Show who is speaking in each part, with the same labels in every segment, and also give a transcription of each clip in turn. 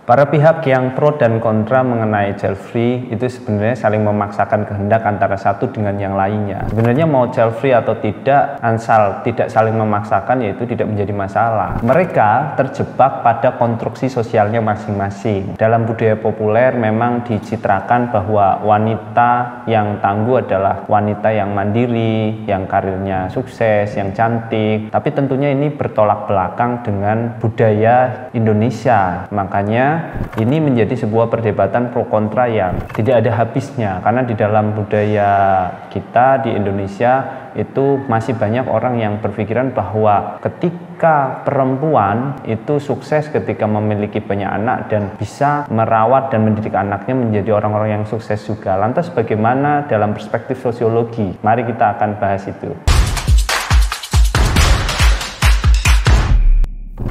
Speaker 1: Para pihak yang pro dan kontra mengenai child free itu sebenarnya saling memaksakan kehendak antara satu dengan yang lainnya. Sebenarnya mau child free atau tidak, asal tidak saling memaksakan, yaitu tidak menjadi masalah. Mereka terjebak pada konstruksi sosialnya masing-masing. Dalam budaya populer memang dicitrakan bahwa wanita yang tangguh adalah wanita yang mandiri, yang karirnya sukses, yang cantik. Tapi tentunya ini bertolak belakang dengan budaya Indonesia. Makanya ini menjadi sebuah perdebatan pro kontra yang tidak ada habisnya, karena di dalam budaya kita di Indonesia itu masih banyak orang yang berpikiran bahwa ketika perempuan itu sukses ketika memiliki banyak anak dan bisa merawat dan mendidik anaknya menjadi orang-orang yang sukses juga. Lantas bagaimana dalam perspektif sosiologi? Mari kita akan bahas itu.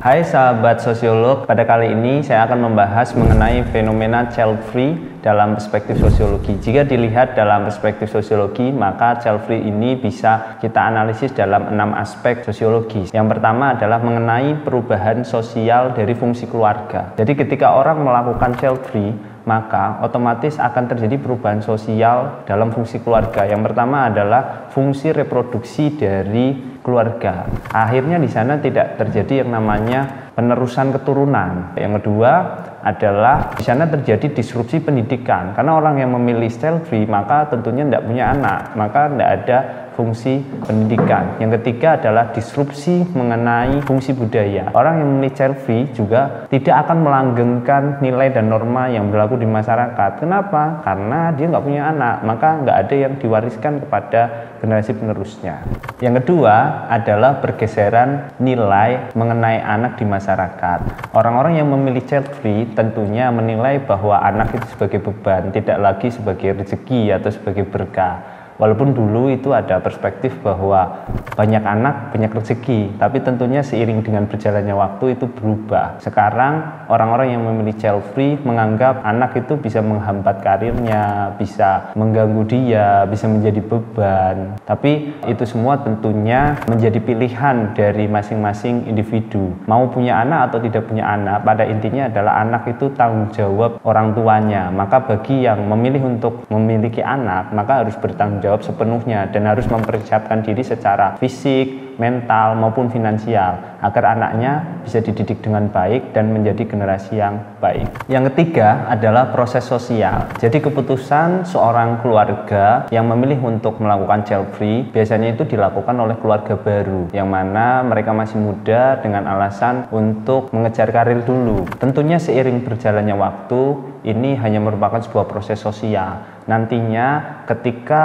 Speaker 1: Hai sahabat sosiolog, pada kali ini saya akan membahas mengenai fenomena child free dalam perspektif sosiologi. Jika dilihat dalam perspektif sosiologi, maka child free ini bisa kita analisis dalam 6 aspek sosiologis. Yang pertama adalah mengenai perubahan sosial dari fungsi keluarga. Jadi ketika orang melakukan child free, maka otomatis akan terjadi perubahan sosial dalam fungsi keluarga. Yang pertama adalah fungsi reproduksi dari keluarga. Akhirnya di sana tidak terjadi yang namanya penerusan keturunan. Yang kedua adalah di sana terjadi disrupsi pendidikan. Karena orang yang memilih child free maka tentunya tidak punya anak, maka tidak ada fungsi pendidikan. Yang ketiga adalah disrupsi mengenai fungsi budaya. Orang yang memilih child free juga tidak akan melanggengkan nilai dan norma yang berlaku di masyarakat. Kenapa? Karena dia nggak punya anak, maka nggak ada yang diwariskan kepada generasi penerusnya. Yang kedua adalah pergeseran nilai mengenai anak di masyarakat. Orang-orang yang memilih child free tentunya menilai bahwa anak itu sebagai beban, tidak lagi sebagai rezeki atau sebagai berkah. Walaupun dulu itu ada perspektif bahwa banyak anak, banyak rezeki, tapi tentunya seiring dengan berjalannya waktu itu berubah. Sekarang orang-orang yang memilih child free menganggap anak itu bisa menghambat karirnya, bisa mengganggu dia, bisa menjadi beban. Tapi itu semua tentunya menjadi pilihan dari masing-masing individu. Mau punya anak atau tidak punya anak, pada intinya adalah anak itu tanggung jawab orang tuanya. Maka bagi yang memilih untuk memiliki anak, maka harus bertanggung jawab sepenuhnya dan harus mempersiapkan diri secara fisik, mental maupun finansial agar anaknya bisa dididik dengan baik dan menjadi generasi yang baik. Yang ketiga adalah proses sosial. Jadi keputusan seorang keluarga yang memilih untuk melakukan child free biasanya itu dilakukan oleh keluarga baru yang mana mereka masih muda dengan alasan untuk mengejar karir dulu. Tentunya seiring berjalannya waktu ini hanya merupakan sebuah proses sosial. Nantinya ketika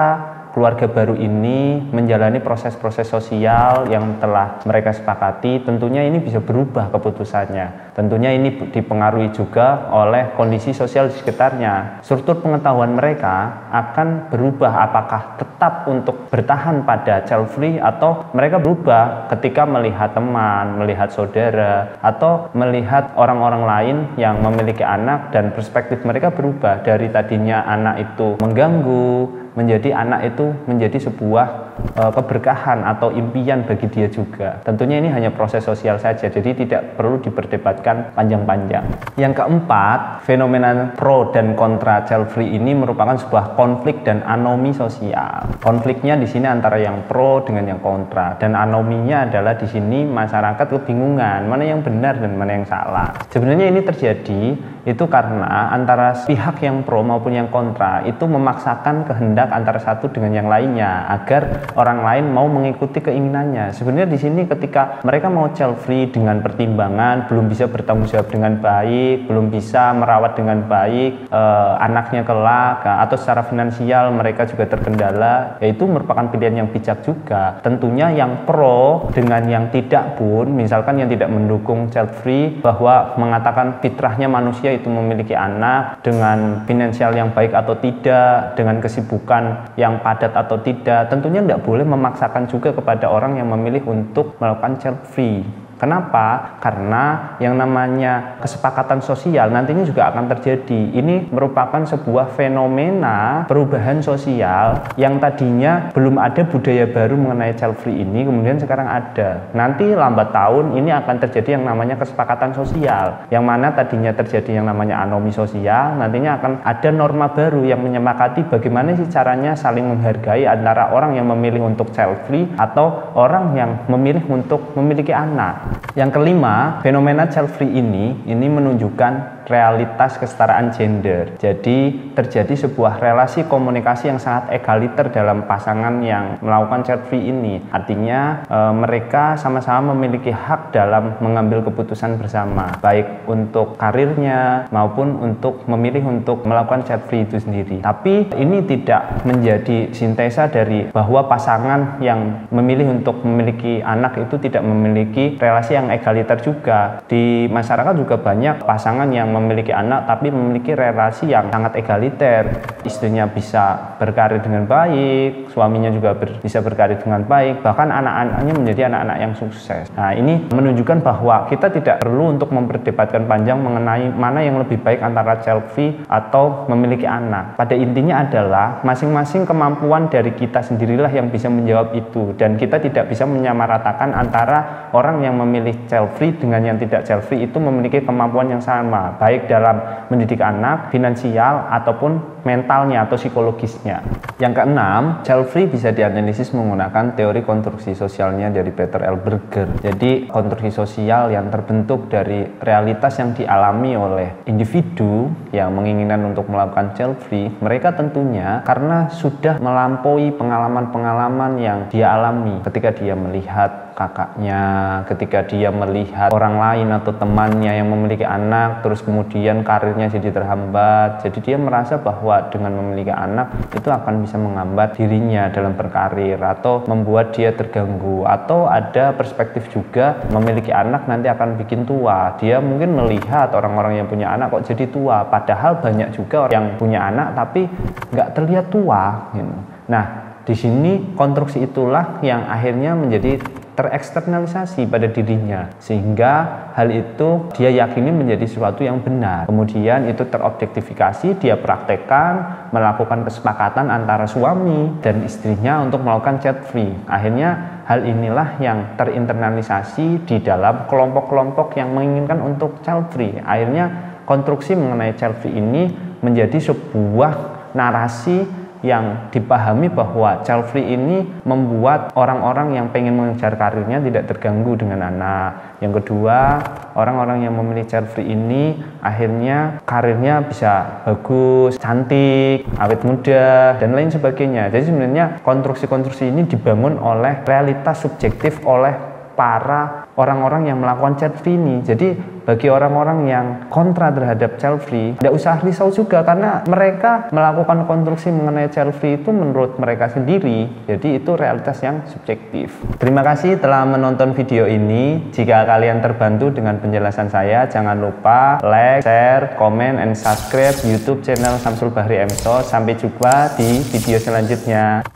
Speaker 1: keluarga baru ini menjalani proses-proses sosial yang telah mereka sepakati, tentunya ini bisa berubah keputusannya. Tentunya ini dipengaruhi juga oleh kondisi sosial di sekitarnya. Struktur pengetahuan mereka akan berubah, apakah tetap untuk bertahan pada child free atau mereka berubah ketika melihat teman, melihat saudara, atau melihat orang-orang lain yang memiliki anak dan perspektif mereka berubah dari tadinya anak itu mengganggu menjadi anak itu menjadi sebuah keberkahan atau impian bagi dia juga. Tentunya ini hanya proses sosial saja, jadi tidak perlu diperdebatkan panjang-panjang. Yang keempat, fenomena pro dan kontra child free ini merupakan sebuah konflik dan anomi sosial. Konfliknya di sini antara yang pro dengan yang kontra, dan anominya adalah di sini masyarakat kebingungan mana yang benar dan mana yang salah. Sebenarnya ini terjadi itu karena antara pihak yang pro maupun yang kontra itu memaksakan kehendak antara satu dengan yang lainnya agar orang lain mau mengikuti keinginannya. Sebenarnya di sini ketika mereka mau child free dengan pertimbangan belum bisa bertanggung jawab dengan baik, belum bisa merawat dengan baik anaknya kelak, atau secara finansial mereka juga terkendala, yaitu merupakan pilihan yang bijak juga. Tentunya yang pro dengan yang tidak pun, misalkan yang tidak mendukung child free bahwa mengatakan fitrahnya manusia itu memiliki anak dengan finansial yang baik atau tidak, dengan kesibukan yang padat atau tidak, tentunya tidak boleh memaksakan juga kepada orang yang memilih untuk melakukan child free. Kenapa? Karena yang namanya kesepakatan sosial nantinya juga akan terjadi. Ini merupakan sebuah fenomena perubahan sosial yang tadinya belum ada budaya baru mengenai child free ini, kemudian sekarang ada. Nanti lambat tahun ini akan terjadi yang namanya kesepakatan sosial, yang mana tadinya terjadi yang namanya anomi sosial, nantinya akan ada norma baru yang menyepakati bagaimana sih caranya saling menghargai antara orang yang memilih untuk child free atau orang yang memilih untuk memiliki anak. Yang kelima, fenomena child free ini menunjukkan realitas kesetaraan gender. Jadi terjadi sebuah relasi komunikasi yang sangat egaliter dalam pasangan yang melakukan child free ini. Artinya mereka sama-sama memiliki hak dalam mengambil keputusan bersama, baik untuk karirnya maupun untuk memilih untuk melakukan child free itu sendiri. Tapi ini tidak menjadi sintesa dari bahwa pasangan yang memilih untuk memiliki anak itu tidak memiliki relasi yang egaliter juga. Di masyarakat juga banyak pasangan yang memiliki anak tapi memiliki relasi yang sangat egaliter. Istrinya bisa berkarir dengan baik, suaminya juga bisa berkarir dengan baik, bahkan anak-anaknya menjadi anak-anak yang sukses. Nah, ini menunjukkan bahwa kita tidak perlu untuk memperdebatkan panjang mengenai mana yang lebih baik antara child free atau memiliki anak. Pada intinya adalah masing-masing kemampuan dari kita sendirilah yang bisa menjawab itu, dan kita tidak bisa menyamaratakan antara orang yang memilih child free dengan yang tidak child free itu memiliki kemampuan yang sama, baik dalam mendidik anak, finansial, ataupun mentalnya atau psikologisnya. Yang keenam, child free bisa dianalisis menggunakan teori konstruksi sosialnya dari Peter L. Berger. Jadi konstruksi sosial yang terbentuk dari realitas yang dialami oleh individu yang menginginkan untuk melakukan child free, mereka tentunya karena sudah melampaui pengalaman-pengalaman yang dia alami ketika dia melihat kakaknya, ketika dia melihat orang lain atau temannya yang memiliki anak, terus kemudian karirnya jadi terhambat. Jadi dia merasa bahwa dengan memiliki anak itu akan bisa menghambat dirinya dalam berkarir atau membuat dia terganggu. Atau ada perspektif juga memiliki anak nanti akan bikin tua. Dia mungkin melihat orang-orang yang punya anak kok jadi tua, padahal banyak juga orang yang punya anak tapi nggak terlihat tua gitu. Nah, di sini konstruksi itulah yang akhirnya menjadi tereksternalisasi pada dirinya, sehingga hal itu dia yakini menjadi sesuatu yang benar. Kemudian itu terobjektifikasi, dia praktekkan, melakukan kesepakatan antara suami dan istrinya untuk melakukan child free. Akhirnya hal inilah yang terinternalisasi di dalam kelompok-kelompok yang menginginkan untuk child free. Akhirnya konstruksi mengenai child free ini menjadi sebuah narasi yang dipahami bahwa child free ini membuat orang-orang yang pengen mengejar karirnya tidak terganggu dengan anak. Yang kedua, orang-orang yang memilih child free ini akhirnya karirnya bisa bagus, cantik, awet muda, dan lain sebagainya. Jadi sebenarnya konstruksi-konstruksi ini dibangun oleh realitas subjektif oleh para orang-orang yang melakukan child free ini. Jadi bagi orang-orang yang kontra terhadap child free, tidak usah risau juga karena mereka melakukan konstruksi mengenai child free itu menurut mereka sendiri. Jadi itu realitas yang subjektif. Terima kasih telah menonton video ini. Jika kalian terbantu dengan penjelasan saya, jangan lupa like, share, comment, and subscribe YouTube channel Samsul Bahri MSO. Sampai jumpa di video selanjutnya.